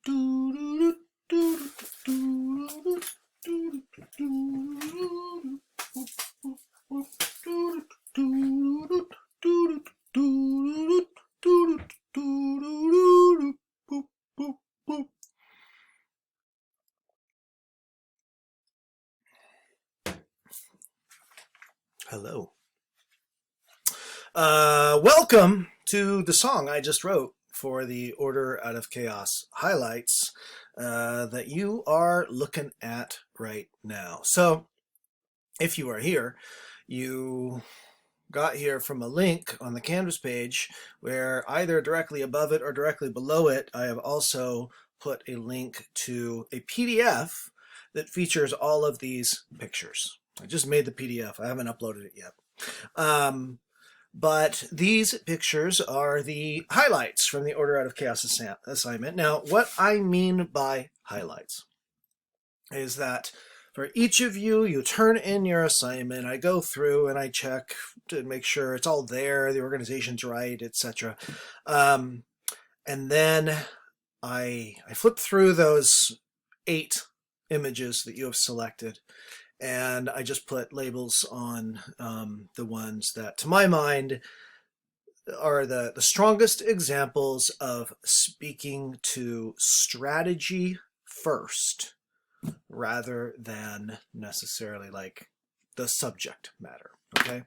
Hello. Welcome to the song I just wrote for the Order Out of Chaos highlights that you are looking at right now. So, if you are here, you got here from a link on the Canvas page where either directly above it or directly below it, I have also put a link to a PDF that features all of these pictures. I just made the PDF. I haven't uploaded it yet. But these pictures are the highlights from the Order Out of Chaos assignment. Now, what I mean by highlights is that for each of you, you turn in your assignment. I go through and I check to make sure it's all there, the organization's right, etc. And then I flip through those 8 images that you have selected, and I just put labels on the ones that, to my mind, are the strongest examples of speaking to strategy first, rather than necessarily like the subject matter. Okay,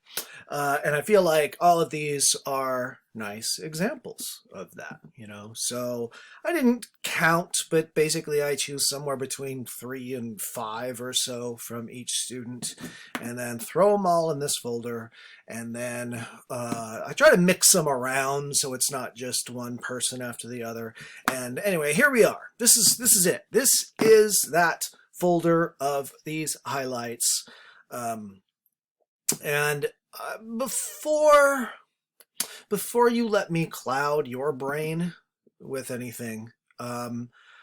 and I feel like all of these are nice examples of that, you know. So I didn't count, but basically I choose somewhere between 3 and 5 or so from each student, and then throw them all in this folder. And then I try to mix them around so it's not just one person after the other. And anyway, here we are. This is it. This is that folder of these highlights. And before you let me cloud your brain with anything,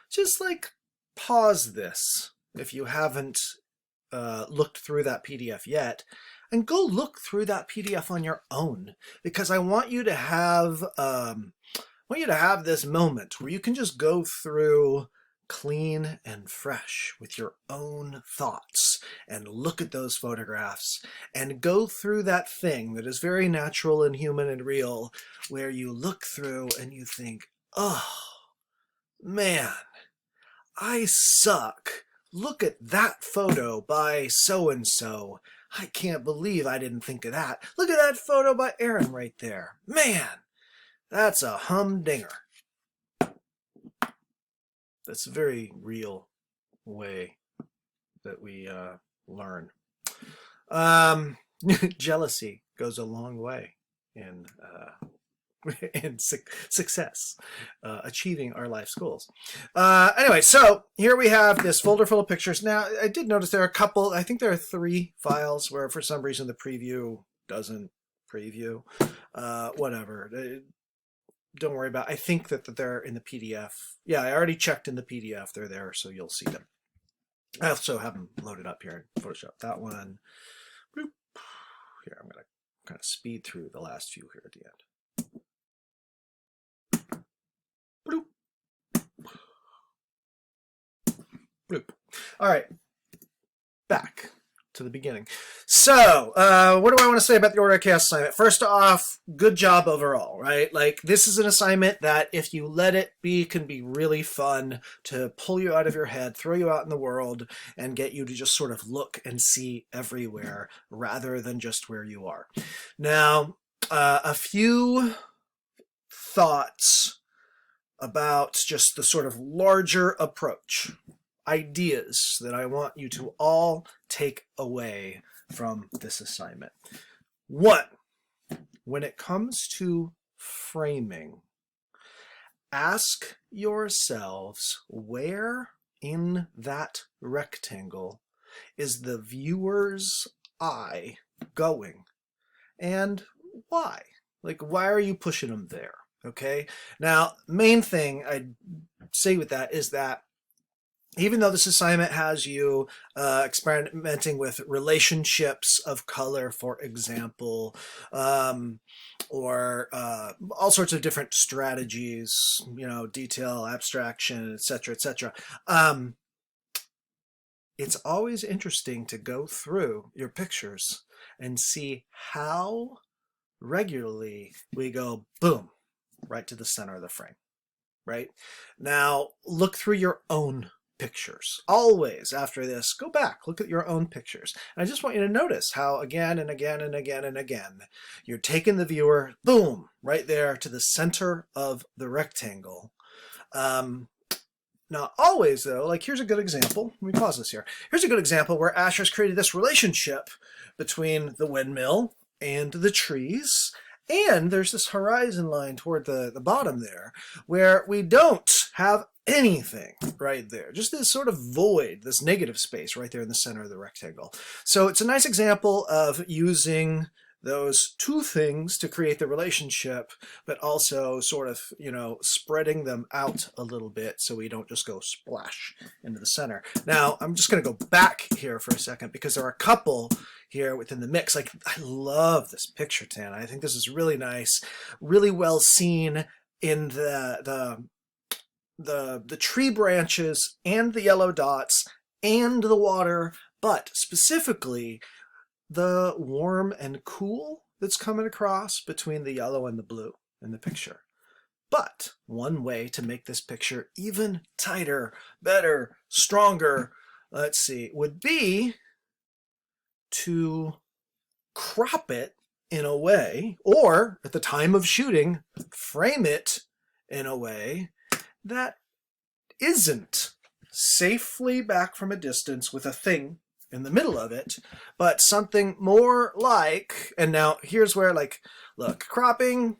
just like pause this if you haven't looked through that PDF yet, and go look through that PDF on your own, because I want you to have this moment where you can just go through clean and fresh with your own thoughts and look at those photographs and go through that thing that is very natural and human and real, where you look through and you think, oh man, I suck. Look at that photo by so-and-so. I can't believe I didn't think of that. Look at that photo by Aaron right there. Man, that's a humdinger. That's a very real way that we learn. Jealousy goes a long way in success, achieving our life's goals. Anyway, so here we have this folder full of pictures. Now, I did notice there are a couple, I think there are 3 files where for some reason the preview doesn't preview. Whatever. Don't worry about it. I think that they're in the PDF. Yeah, I already checked in the PDF. They're there, so you'll see them. I also have them loaded up here in Photoshop. That one. Bloop. Here, I'm going to kind of speed through the last few here at the end. Bloop. Bloop. All right. Back to the beginning. So, what do I want to say about the Order of Chaos assignment? First off, good job overall, right? Like, this is an assignment that, if you let it be, can be really fun to pull you out of your head, throw you out in the world, and get you to just sort of look and see everywhere rather than just where you are. Now, a few thoughts about just the sort of larger approach, ideas that I want you to all take away from this assignment. 1, when it comes to framing, ask yourselves, where in that rectangle is the viewer's eye going, and why? Like, why are you pushing them there? Okay. Now, main thing I'd say with that is that even though this assignment has you experimenting with relationships of color, for example, or all sorts of different strategies, detail, abstraction, etc., etc. It's always interesting to go through your pictures and see how regularly we go, boom, right to the center of the frame, right? Now, look through your own pictures. Always after this, go back, look at your own pictures. And I just want you to notice how again and again and again and again, you're taking the viewer, boom, right there to the center of the rectangle. Not always, though. Like, here's a good example. Let me pause this here. Here's a good example where Asher's created this relationship between the windmill and the trees. And there's this horizon line toward the bottom there where we don't have anything right there. Just this sort of void, this negative space right there in the center of the rectangle. So it's a nice example of using those two things to create the relationship, but also sort of, spreading them out a little bit so we don't just go splash into the center. Now, I'm just going to go back here for a second because there are a couple here within the mix. Like, I love this picture, Tan. I think this is really nice, really well seen in the tree branches and the yellow dots and the water, but specifically the warm and cool that's coming across between the yellow and the blue in the picture. But one way to make this picture even tighter, better, stronger, let's see, would be to crop it in a way, or at the time of shooting, frame it in a way that isn't safely back from a distance with a thing in the middle of it, but something more like, and now here's where, like, look, cropping,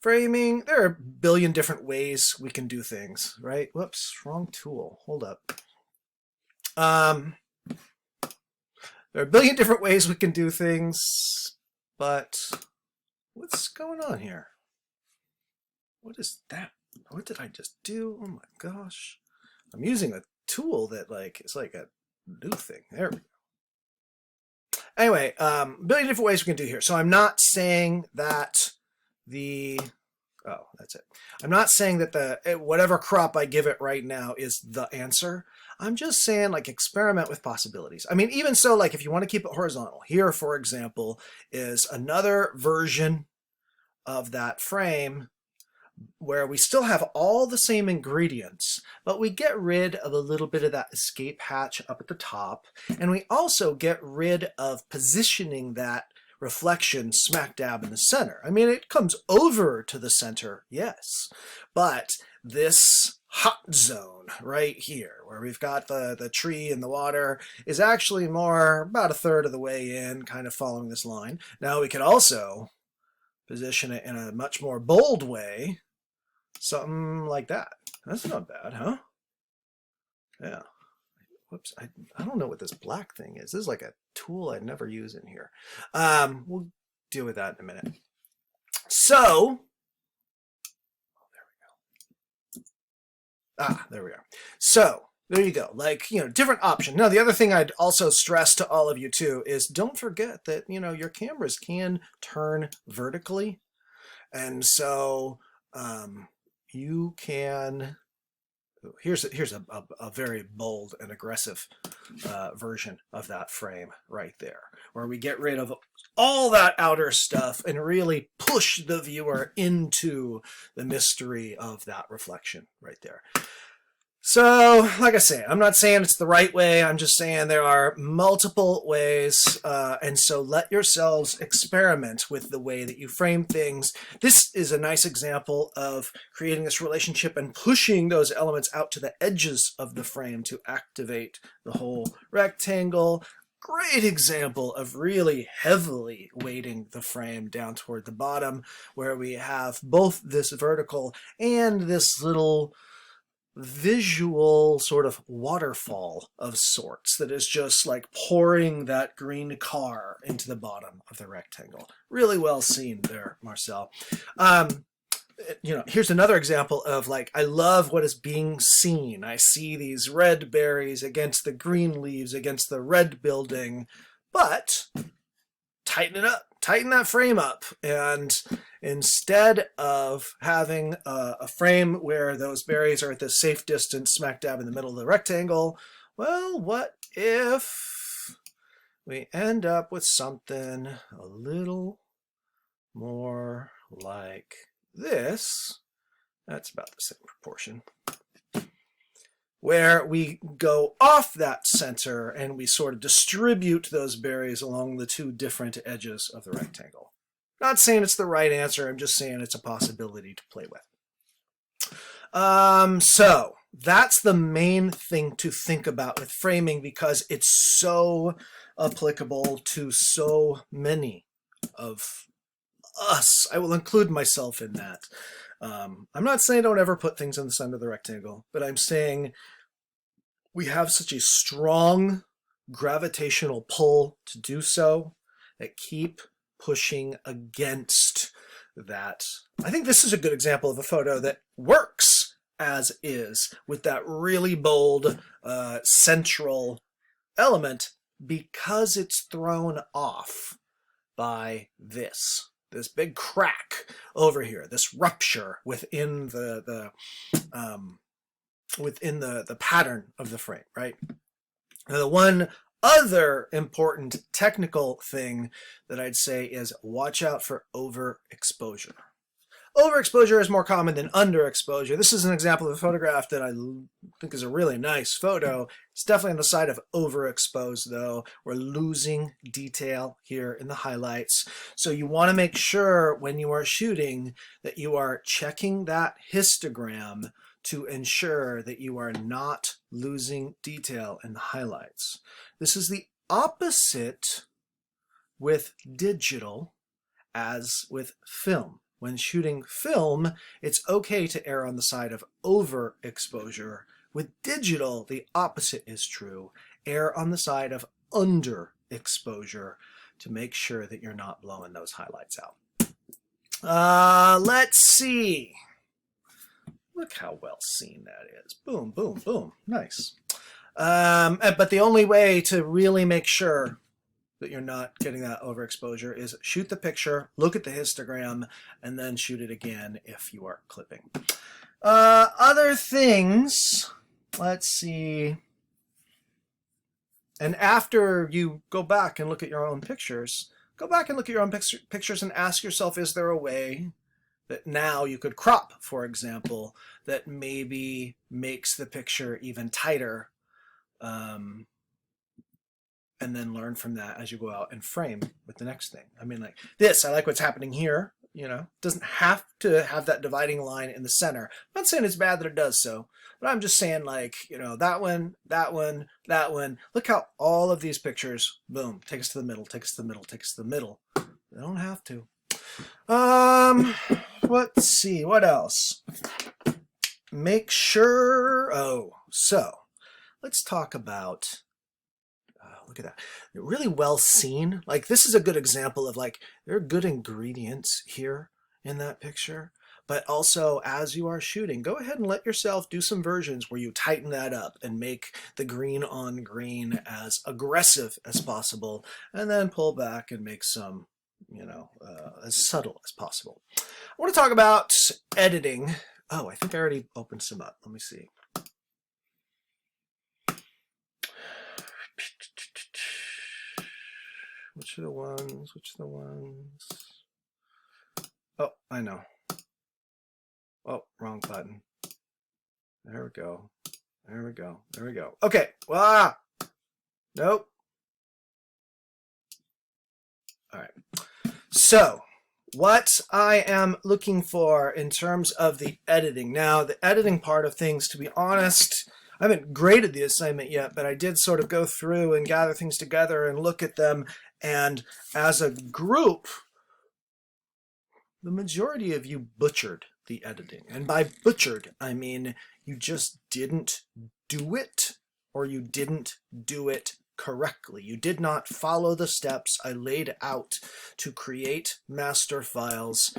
framing, there are a billion different ways we can do things, right? Whoops, wrong tool, hold up. There are a billion different ways we can do things, but what's going on here? What is that? What did I just do? Oh my gosh. I'm using a tool that, like, it's like a new thing. There we go. Anyway, a billion different ways we can do here. So I'm not saying that that's it. I'm not saying that whatever crop I give it right now is the answer. I'm just saying, like, experiment with possibilities. I mean, even so, like, if you want to keep it horizontal, here, for example, is another version of that frame where we still have all the same ingredients, but we get rid of a little bit of that escape hatch up at the top, and we also get rid of positioning that reflection smack dab in the center. I mean, it comes over to the center, yes, but this hot zone right here, where we've got the tree and the water, is actually more about a third of the way in, kind of following this line. Now we could also position it in a much more bold way, something like that. That's not bad, huh? Yeah. Whoops, I don't know what this black thing is. This is like a tool I'd never use in here. We'll deal with that in a minute. So, there we go. So, there you go. Like, different option. Now, the other thing I'd also stress to all of you too is don't forget that, your cameras can turn vertically. And so, you can, here's a very bold and aggressive version of that frame right there, where we get rid of all that outer stuff and really push the viewer into the mystery of that reflection right there. So, like I say, I'm not saying it's the right way. I'm just saying there are multiple ways, and so let yourselves experiment with the way that you frame things. This is a nice example of creating this relationship and pushing those elements out to the edges of the frame to activate the whole rectangle. Great example of really heavily weighting the frame down toward the bottom, where we have both this vertical and this little visual sort of waterfall of sorts that is just like pouring that green car into the bottom of the rectangle. Really well seen there, Marcel. here's another example of like, I love what is being seen. I see these red berries against the green leaves, against the red building, but tighten it up, tighten that frame up. And instead of having a frame where those berries are at the safe distance smack dab in the middle of the rectangle, well, what if we end up with something a little more like this? That's about the same proportion, where we go off that center and we sort of distribute those berries along the two different edges of the rectangle. Not saying it's the right answer, I'm just saying it's a possibility to play with. So that's the main thing to think about with framing, because it's so applicable to so many of us. I will include myself in that. I'm not saying don't ever put things in the center of the rectangle, but I'm saying we have such a strong gravitational pull to do so that keep pushing against that. I think this is a good example of a photo that works as is, with that really bold central element, because it's thrown off by this big crack over here, this rupture within the pattern of the frame, right? Now, the one other important technical thing that I'd say is watch out for overexposure. Overexposure is more common than underexposure. This is an example of a photograph that I think is a really nice photo. It's definitely on the side of overexposed, though. We're losing detail here in the highlights. So you want to make sure when you are shooting that you are checking that histogram to ensure that you are not losing detail in the highlights. This is the opposite with digital as with film. When shooting film, it's okay to err on the side of overexposure. With digital, the opposite is true. Err on the side of underexposure to make sure that you're not blowing those highlights out. Let's see. Look how well seen that is. Boom, boom, boom. Nice. But the only way to really make sure that you're not getting that overexposure is shoot the picture, look at the histogram, and then shoot it again if you are clipping. Other things, let's see. And after you go back and look at your own pictures, go back and look at your own pictures and ask yourself, is there a way that now you could crop, for example, that maybe makes the picture even tighter, and then learn from that as you go out and frame with the next thing. I mean, like this, I like what's happening here, doesn't have to have that dividing line in the center. I'm not saying it's bad that it does so, but I'm just saying, like, that one, that one, that one. Look how all of these pictures, boom, take us to the middle, take us to the middle, take us to the middle. They don't have to. Let's see, what else? Make sure, so let's talk about, look at that, really well seen. Like, this is a good example of, like, there are good ingredients here in that picture, but also as you are shooting, go ahead and let yourself do some versions where you tighten that up and make the green on green as aggressive as possible, and then pull back and make some, as subtle as possible. I want to talk about editing. Oh, I think I already opened some up. Let me see. Which are the ones? Which are the ones? Oh, I know. Oh, wrong button. There we go. There we go. There we go. Okay. Nope. All right. So, what I am looking for in terms of the editing. Now, the editing part of things, to be honest, I haven't graded the assignment yet, but I did sort of go through and gather things together and look at them. And as a group, the majority of you butchered the editing. And by butchered, I mean you just didn't do it, or you didn't do it correctly. You did not follow the steps I laid out to create master files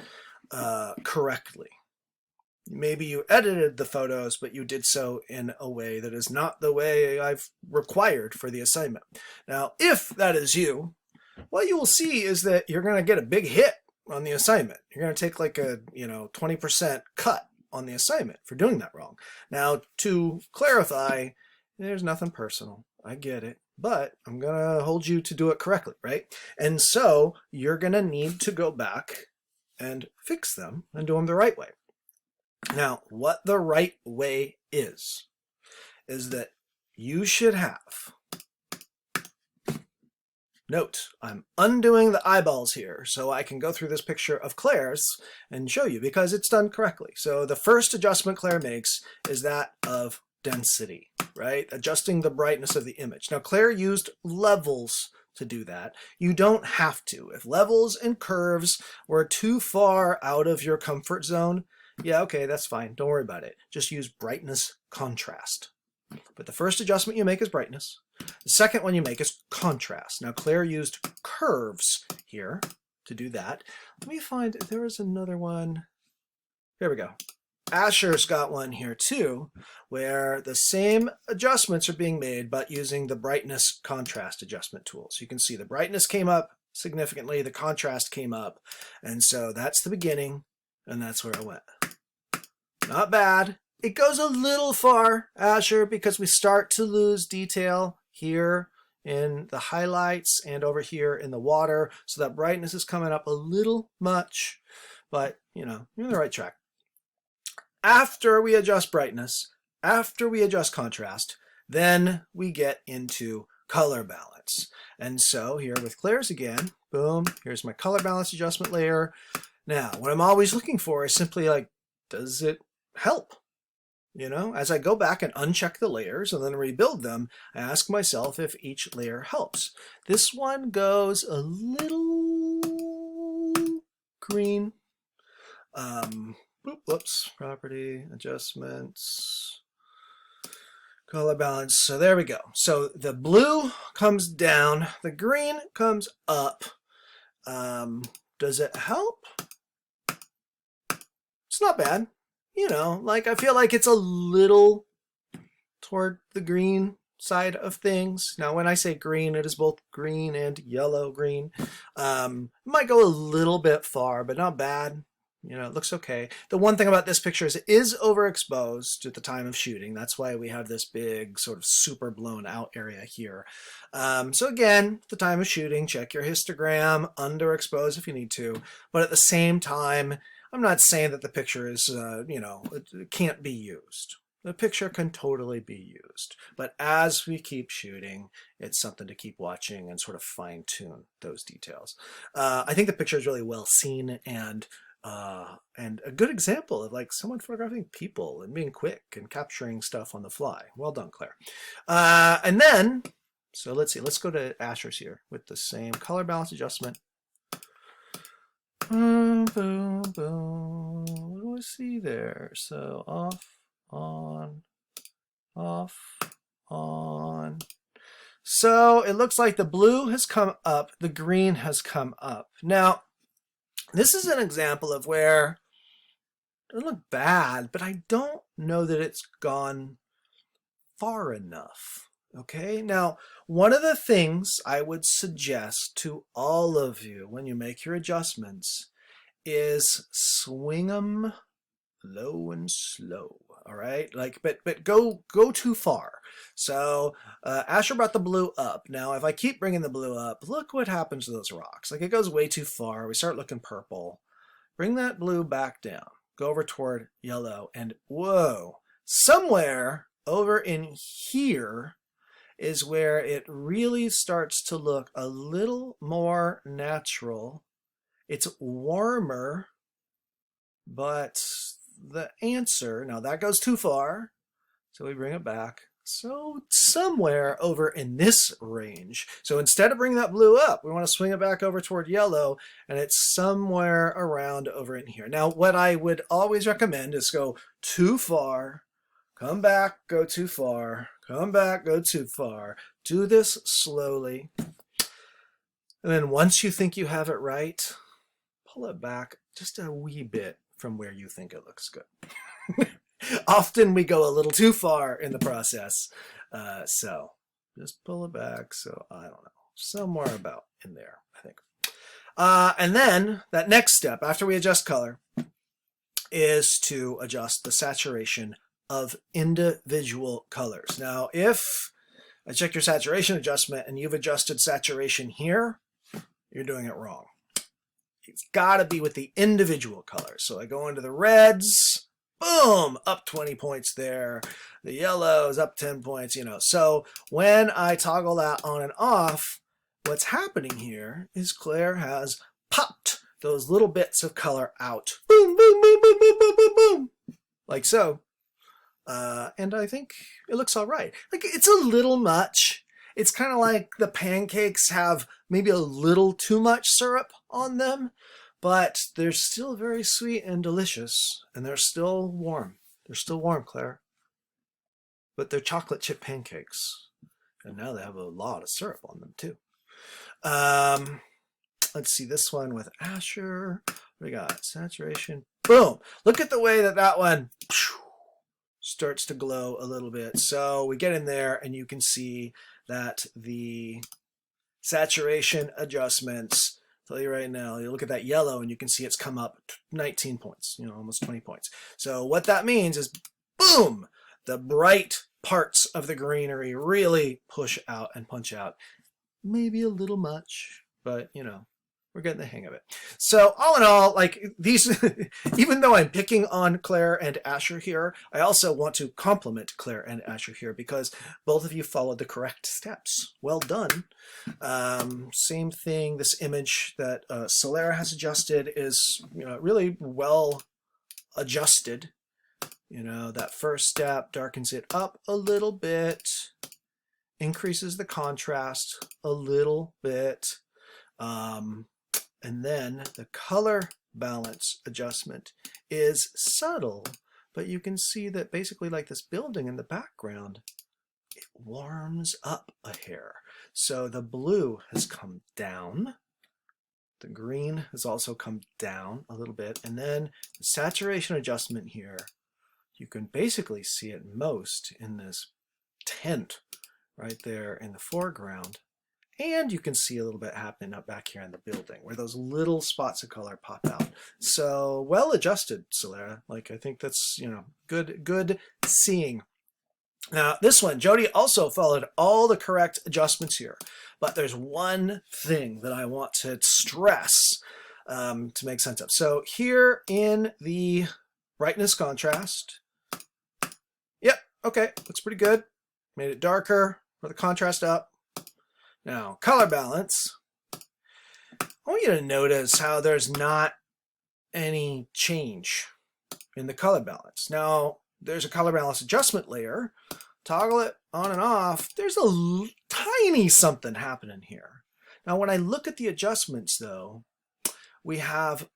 correctly. Maybe you edited the photos, but you did so in a way that is not the way I've required for the assignment. Now, if that is you, what you will see is that you're going to get a big hit on the assignment. You're going to take like a 20% cut on the assignment for doing that wrong. Now, to clarify, there's nothing personal. I get it. But I'm going to hold you to do it correctly, right? And so you're going to need to go back and fix them and do them the right way. Now, what the right way is that you should have, note, I'm undoing the eyeballs here so I can go through this picture of Claire's and show you because it's done correctly. So the first adjustment Claire makes is that of density, right? Adjusting the brightness of the image. Now, Claire used levels to do that. You don't have to. If levels and curves were too far out of your comfort zone, yeah, okay, that's fine. Don't worry about it. Just use brightness contrast. But the first adjustment you make is brightness. The second one you make is contrast. Now, Claire used curves here to do that. Let me find, there was another one. There we go. Asher's got one here too, where the same adjustments are being made, but using the brightness contrast adjustment tool. So you can see the brightness came up significantly, the contrast came up. And so that's the beginning, and that's where I went. Not bad. It goes a little far, Asher, because we start to lose detail here in the highlights and over here in the water. So that brightness is coming up a little much, but you're on the right track. After we adjust brightness, after we adjust contrast, then we get into color balance. And so here with Claire's again, boom, here's my color balance adjustment layer. Now, what I'm always looking for is simply like, does it help? As I go back and uncheck the layers and then rebuild them, I ask myself if each layer helps. This one goes a little green. Whoops, property, adjustments, color balance. So there we go. So the blue comes down, the green comes up. Does it help? It's not bad. I feel like it's a little toward the green side of things. Now, when I say green, it is both green and yellow green. Might go a little bit far, but not bad. It looks okay. The one thing about this picture is it is overexposed at the time of shooting. That's why we have this big sort of super blown out area here. So again, at the time of shooting, check your histogram, underexpose if you need to. But at the same time, I'm not saying that the picture is, it can't be used. The picture can totally be used. But as we keep shooting, it's something to keep watching and sort of fine tune those details. I think the picture is really well seen and a good example of like someone photographing people and being quick and capturing stuff on the fly. Well done, Claire. And then, so let's see, let's go to Asher's here with the same color balance adjustment. Boom, boom, boom. What do I see there? So off, on, off, on. So it looks like the blue has come up, the green has come up. Now, this is an example of where it doesn't look bad, but I don't know that it's gone far enough. Okay, now one of the things I would suggest to all of you when you make your adjustments is swing them low and slow. All right, but go too far. So Asher brought the blue up. Now if I keep bringing the blue up, look what happens to those rocks. Like it goes way too far. We start looking purple. Bring that blue back down. Go over toward yellow, and whoa, somewhere over in here is where it really starts to look a little more natural. It's warmer, but the answer, now that goes too far, so we bring it back. So somewhere over in this range. So instead of bringing that blue up, we want to swing it back over toward yellow, and it's somewhere around over in here. Now, what I would always recommend is go too far, come back, go too far, come back, go too far. Do this slowly. And then once you think you have it right, pull it back just a wee bit from where you think it looks good. Often we go a little too far in the process. So just pull it back. So I don't know, somewhere about in there, I think. And then that next step after we adjust color is to adjust the saturation of individual colors. Now, if I check your saturation adjustment and you've adjusted saturation here, you're doing it wrong. It's got to be with the individual colors. So I go into the reds, boom, up 20 points there. The yellows up 10 points, you know. So when I toggle that on and off, what's happening here is Claire has popped those little bits of color out. Boom, boom, boom, boom, boom, boom, boom, boom. Like so. And I think it looks all right. Like, it's a little much. It's kind of like the pancakes have maybe a little too much syrup on them, but they're still very sweet and delicious, and they're still warm. They're still warm, Claire. But they're chocolate chip pancakes, and now they have a lot of syrup on them too. Let's see this one with Asher. What we got? Saturation. Boom! Look at the way that one starts to glow a little bit. So we get in there and you can see that the saturation adjustments, I'll tell you right now, you look at that yellow and you can see it's come up 19 points, you know, almost 20 points. So what that means is, boom, the bright parts of the greenery really push out and punch out. Maybe a little much, but you know, we're getting the hang of it. So all in all, like these, even though I'm picking on Claire and Asher here, I also want to compliment Claire and Asher here because both of you followed the correct steps. Well done. Same thing, this image that Solera has adjusted is, you know, really well adjusted. You know, that first step darkens it up a little bit, increases the contrast a little bit. And then the color balance adjustment is subtle, but you can see that basically like this building in the background, it warms up a hair. So the blue has come down. The green has also come down a little bit. And then the saturation adjustment here, you can basically see it most in this tent right there in the foreground. And you can see a little bit happening up back here in the building where those little spots of color pop out. So well adjusted, Solera. Like, I think that's, you know, good seeing. Now this one, Jody also followed all the correct adjustments here, but there's one thing that I want to stress to make sense of. So here in the brightness contrast, yep, okay, looks pretty good. Made it darker, put the contrast up. Now, color balance, I want you to notice how there's not any change in the color balance. Now, there's a color balance adjustment layer. Toggle it on and off. There's a tiny something happening here. Now, when I look at the adjustments, though, we have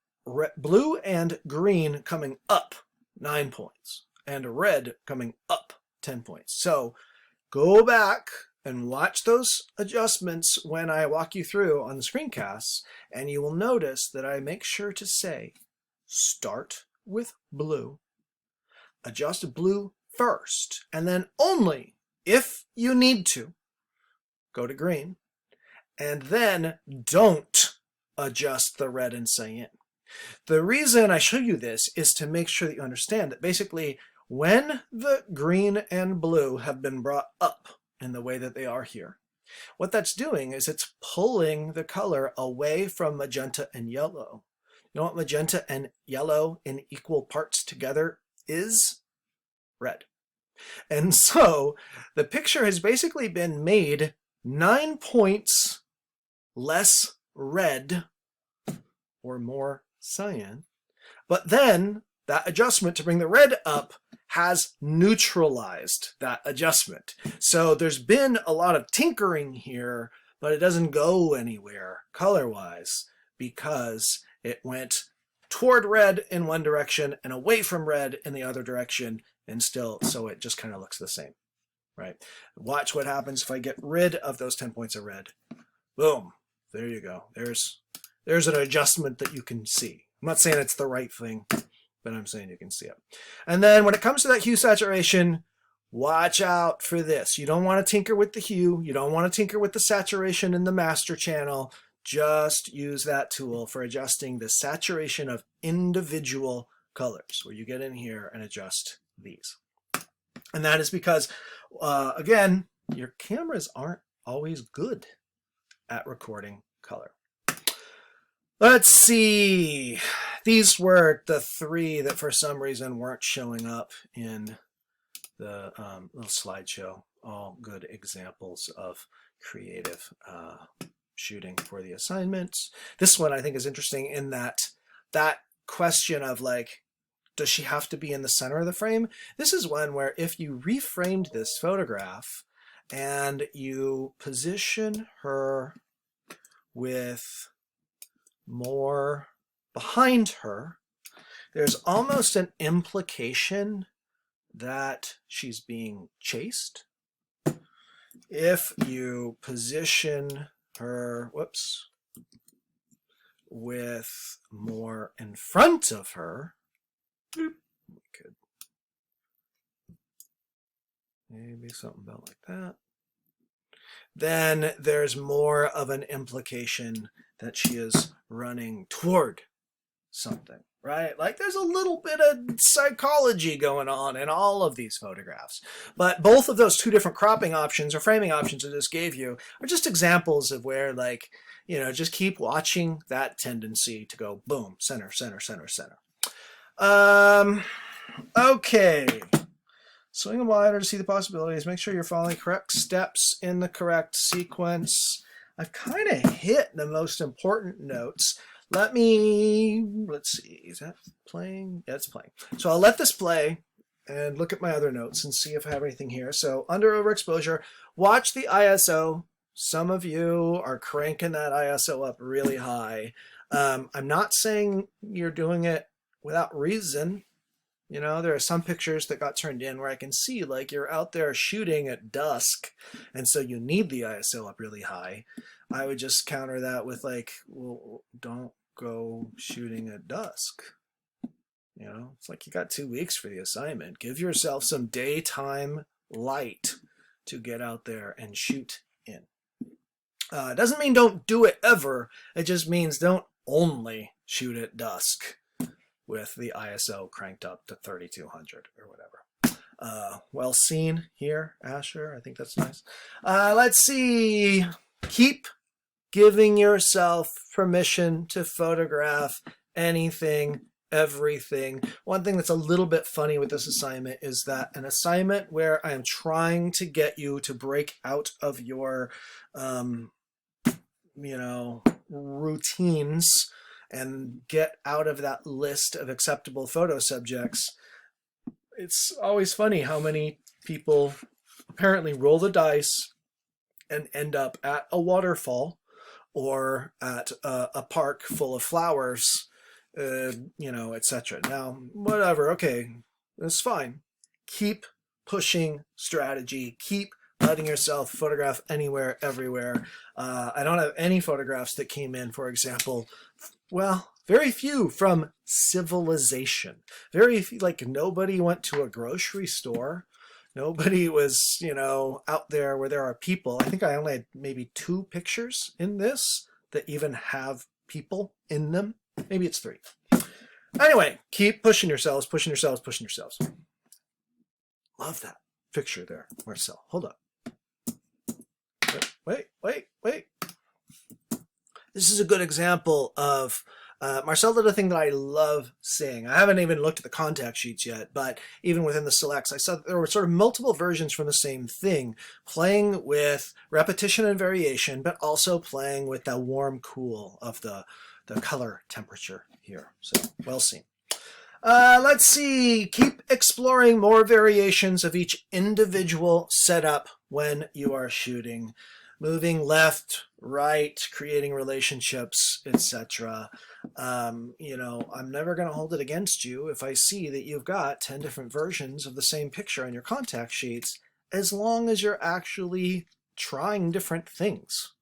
blue and green coming up 9 points and red coming up 10 points. So go back and watch those adjustments when I walk you through on the screencasts, and you will notice that I make sure to say, start with blue, adjust blue first, and then only if you need to, go to green, and then don't adjust the red and cyan. The reason I show you this is to make sure that you understand that basically when the green and blue have been brought up in the way that they are here, what that's doing is it's pulling the color away from magenta and yellow. You know what magenta and yellow in equal parts together is? Red. And so the picture has basically been made 9 points less red or more cyan, but then that adjustment to bring the red up has neutralized that adjustment. So there's been a lot of tinkering here, but it doesn't go anywhere color-wise because it went toward red in one direction and away from red in the other direction, and still, so it just kind of looks the same, right? Watch what happens if I get rid of those 10 points of red. Boom, there you go. There's an adjustment that you can see. I'm not saying it's the right thing, but I'm saying you can see it. And then when it comes to that hue saturation, watch out for this. You don't want to tinker with the hue. You don't want to tinker with the saturation in the master channel. Just use that tool for adjusting the saturation of individual colors, where you get in here and adjust these. And that is because, again, your cameras aren't always good at recording color. Let's see. These were the three that for some reason weren't showing up in the little slideshow. All good examples of creative shooting for the assignments. This one I think is interesting in that question of like, does she have to be in the center of the frame? This is one where if you reframed this photograph and you position her with more behind her, there's almost an implication that she's being chased. If you position her, whoops, with more in front of her, we could maybe something about like that, then there's more of an implication that she is running toward something, right? Like there's a little bit of psychology going on in all of these photographs. But both of those two different cropping options or framing options I just gave you are just examples of where, like, you know, just keep watching that tendency to go boom, center, center, center, center. Okay. Swing wider to see the possibilities. Make sure you're following correct steps in the correct sequence. I've kind of hit the most important notes. Let's see, is that playing? Yeah, it's playing. So I'll let this play and look at my other notes and see if I have anything here. So under overexposure, watch the ISO. Some of you are cranking that ISO up really high. I'm not saying you're doing it without reason. You know, there are some pictures that got turned in where I can see like you're out there shooting at dusk, and so you need the ISO up really high. I would just counter that with like, well, don't go shooting at dusk. You know, it's like you got 2 weeks for the assignment. Give yourself some daytime light to get out there and shoot in. It doesn't mean don't do it ever. It just means don't only shoot at dusk with the ISO cranked up to 3200 or whatever. Well seen here, Asher. I think that's nice. Let's see. Keep giving yourself permission to photograph anything, everything. One thing that's a little bit funny with this assignment is that an assignment where I am trying to get you to break out of your, you know, routines and get out of that list of acceptable photo subjects. It's always funny how many people apparently roll the dice and end up at a waterfall or at a park full of flowers, you know, etc. Now, whatever, okay, that's fine. Keep pushing strategy. Keep letting yourself photograph anywhere, everywhere. I don't have any photographs that came in, for example, well, very few from civilization. Very few, like nobody went to a grocery store. Nobody was, you know, out there where there are people. I think I only had maybe 2 pictures in this that even have people in them. Maybe it's 3. Anyway, keep pushing yourselves, pushing yourselves, pushing yourselves. Love that picture there, Marcel. Hold up. Wait. This is a good example of Marcel did a thing that I love seeing. I haven't even looked at the contact sheets yet, but even within the selects, I saw that there were sort of multiple versions from the same thing, playing with repetition and variation, but also playing with the warm cool of the color temperature here. So well seen. Let's see. Keep exploring more variations of each individual setup when you are shooting. Moving left, right, creating relationships, etc. You know, I'm never going to hold it against you if I see that you've got 10 different versions of the same picture on your contact sheets, as long as you're actually trying different things.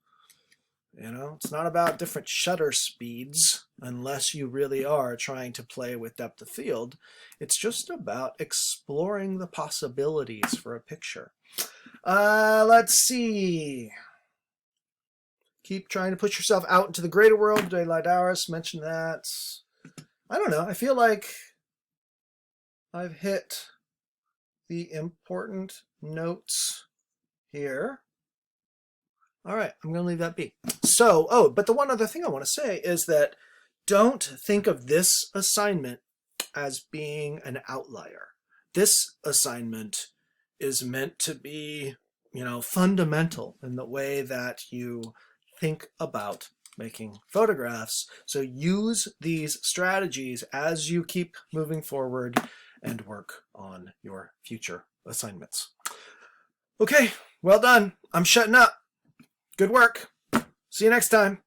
You know, it's not about different shutter speeds unless you really are trying to play with depth of field. It's just about exploring the possibilities for a picture. Let's see. Keep trying to push yourself out into the greater world. Daylight Hours mentioned that. I don't know. I feel like I've hit the important notes here. All right, I'm going to leave that be. So, but the one other thing I want to say is that don't think of this assignment as being an outlier. This assignment is meant to be, fundamental in the way that you think about making photographs. So use these strategies as you keep moving forward and work on your future assignments. Okay, well done. I'm shutting up. Good work. See you next time.